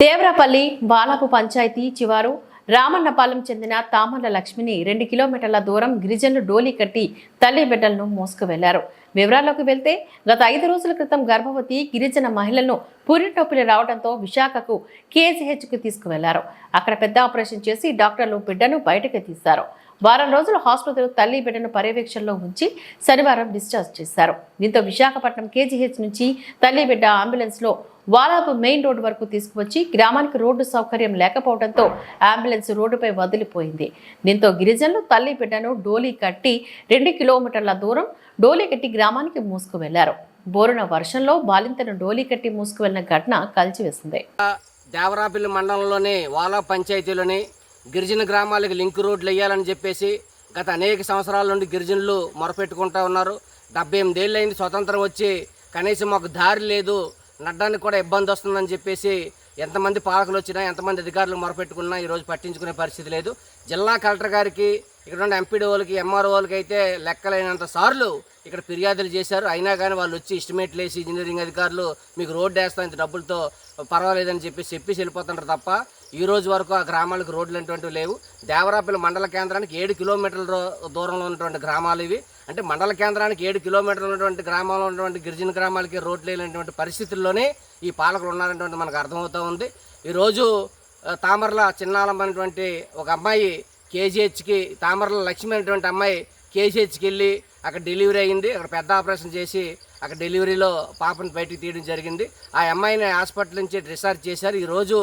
దేవరపల్లి బాలాపు పంచాయతీ చివారు రామన్నపాలెం చెందిన తామర్ల లక్ష్మిని 2 కిలోమీటర్ల దూరం గిరిజనులు డోలీ కట్టి తల్లి బిడ్డలను మోసుకు వెళ్లారు. వివరాల్లోకి వెళ్తే గత 5 రోజుల క్రితం గర్భవతి గిరిజన మహిళలను పురిటొప్పిలు రావడంతో విశాఖకు కేజీహెచ్కు తీసుకువెళ్లారు. అక్కడ పెద్ద ఆపరేషన్ చేసి డాక్టర్లు బిడ్డను బయటకు తీశారు. వారం రోజులు ఆసుపత్రిలో తల్లి బిడ్డను పర్యవేక్షణలో ఉంచి శనివారం డిశ్చార్జ్ చేశారు. దీంతో విశాఖపట్నం కేజీహెచ్ నుంచి తల్లి బిడ్డ అంబులెన్స్ లో వాలాపు మెయిన్ రోడ్డు వరకు తీసుకువచ్చి గ్రామానికి రోడ్డు సౌకర్యం లేకపోవడంతో అంబులెన్స్ రోడ్డుపై వదిలిపోయింది. దీంతో గిరిజనులు తల్లి బిడ్డను డోలీ కట్టి 2 కిలోమీటర్ల దూరం డోలీ కట్టి గ్రామానికి మూసుకు వెళ్లారు. బోరున వర్షంలో బాలింతను డోలీ కట్టి మూసుకు వెళ్లిన ఘటన కలిచివేసింది. దేవరాపల్లి మండలంలోని వాలా పంచాయతీలోని గిరిజన గ్రామాలకు లింక్ రోడ్లు వేయాలని చెప్పేసి గత అనేక సంవత్సరాల నుండి గిరిజనులు మొరపెట్టుకుంటూ ఉన్నారు. 78 ఏళ్ళు అయింది స్వతంత్రం వచ్చి, కనీసం మాకు దారి లేదు, నడ్డానికి కూడా ఇబ్బంది వస్తుందని చెప్పేసి ఎంతమంది పాలకులు వచ్చినా ఎంతమంది అధికారులు మొరపెట్టుకున్నా ఈరోజు పట్టించుకునే పరిస్థితి లేదు. జిల్లా కలెక్టర్ గారికి, ఇక్కడ ఉన్న ఎంపీడీఓలకి, ఎంఆర్ఓలకి అయితే లెక్కలైనంత సార్లు ఇక్కడ ఫిర్యాదులు చేశారు. అయినా కానీ వాళ్ళు వచ్చి ఎస్టిమేట్లు వేసి ఇంజనీరింగ్ అధికారులు మీకు రోడ్డు వేస్తాం ఇంత డబ్బులతో పర్వాలేదని చెప్పేసి వెళ్ళిపోతుంటారు తప్ప ఈ రోజు వరకు ఆ గ్రామాలకు రోడ్లు అనేటువంటివి లేవు. దేవరాపల్లి మండల కేంద్రానికి 7 కిలోమీటర్ల దూరంలో ఉన్నటువంటి గ్రామాలు ఇవి. అంటే మండల కేంద్రానికి 7 కిలోమీటర్లు ఉన్నటువంటి గ్రామాల్లో ఉన్నటువంటి గిరిజన గ్రామాలకి రోడ్లు లేనటువంటి పరిస్థితుల్లోనే ఈ పాలకులు ఉన్నారనేటువంటి మనకు అర్థమవుతూ ఉంది. ఈరోజు తామర్ల చిన్నాలమ్మ అనేటువంటి ఒక అమ్మాయి కేజీహెచ్కి, తామర్ల లక్ష్మి అనేటువంటి అమ్మాయి కేజీహెచ్కి వెళ్ళి అక్కడ డెలివరీ అయ్యింది. అక్కడ పెద్ద ఆపరేషన్ చేసి అక్కడ డెలివరీలో పాపను బయటికి తీయడం జరిగింది. ఆ అమ్మాయిని హాస్పిటల్ నుంచి డిశ్చార్జ్ చేశారు. ఈరోజు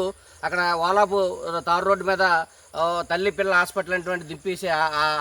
అక్కడ వాలాపు తారు రోడ్డు మీద తల్లి పిల్ల హాస్పిటల్ అనేటువంటి దింపేసి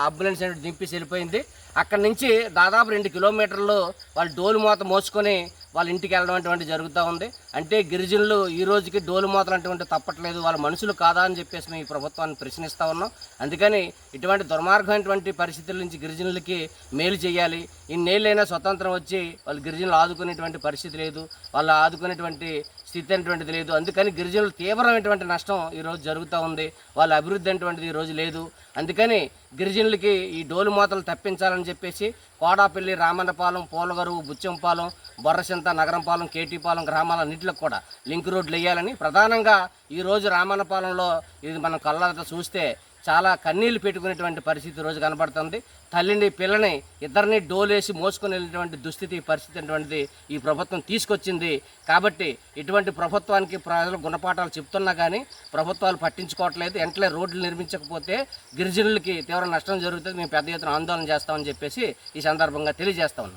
అంబులెన్స్ అనేటువంటి దింపేసి వెళ్ళిపోయింది. అక్కడి నుంచి దాదాపు 2 కిలోమీటర్లు వాళ్ళు డోలు మూత మోసుకొని వాళ్ళ ఇంటికి వెళ్ళడం అటువంటి జరుగుతూ ఉంది. అంటే గిరిజనులు ఈ రోజుకి డోలు మూతలు అటువంటి తప్పట్లేదు, వాళ్ళ మనుషులు కాదా అని చెప్పేసి మేము ఈ ప్రభుత్వాన్ని ప్రశ్నిస్తూ ఉన్నాం. అందుకని ఇటువంటి దుర్మార్గమైనటువంటి పరిస్థితుల నుంచి గిరిజనులకి మేలు చేయాలి. ఇన్నేళ్ళైనా స్వతంత్రం వచ్చి వాళ్ళు గిరిజనులు ఆదుకునేటువంటి పరిస్థితి లేదు, వాళ్ళు ఆదుకునేటువంటి స్థితి అనేటువంటిది లేదు. అందుకని గిరిజనులు తీవ్రమైనటువంటి నష్టం ఈరోజు జరుగుతూ ఉంది. వాళ్ళ అభివృద్ధి అనేటువంటిది ఈరోజు లేదు. అందుకని గిరిజనులకి ఈ డోలు మూతలు తప్పించాలని చెప్పేసి కోడాపల్లి, రామన్నపాలెం, పోలగరువు, బుచ్చంపాలెం, బొర్రసింత, నగరంపాలెం, కేటీపాలెం గ్రామాలన్నింటిలో కూడా లింక్ రోడ్లు వేయాలని, ప్రధానంగా ఈరోజు రామన్నపాలెంలో ఇది మనం కళ్ళతో చూస్తే చాలా కన్నీళ్లు పెట్టుకునేటువంటి పరిస్థితి రోజు కనబడుతుంది. తల్లిని పిల్లని ఇద్దరిని డోలేసి మోసుకొని వెళ్ళేటువంటి దుస్థితి పరిస్థితి అటువంటిది ఈ ప్రభుత్వం తీసుకొచ్చింది. కాబట్టి ఇటువంటి ప్రభుత్వానికి ప్రజలు గుణపాఠాలు చెప్తున్నా కానీ ప్రభుత్వాలు పట్టించుకోవట్లేదు. వెంటనే రోడ్లు నిర్మించకపోతే గిరిజనులకి తీవ్ర నష్టం జరుగుతుంది. మేము పెద్ద ఎత్తున ఆందోళన చేస్తామని చెప్పేసి ఈ సందర్భంగా తెలియజేస్తా ఉన్నాం.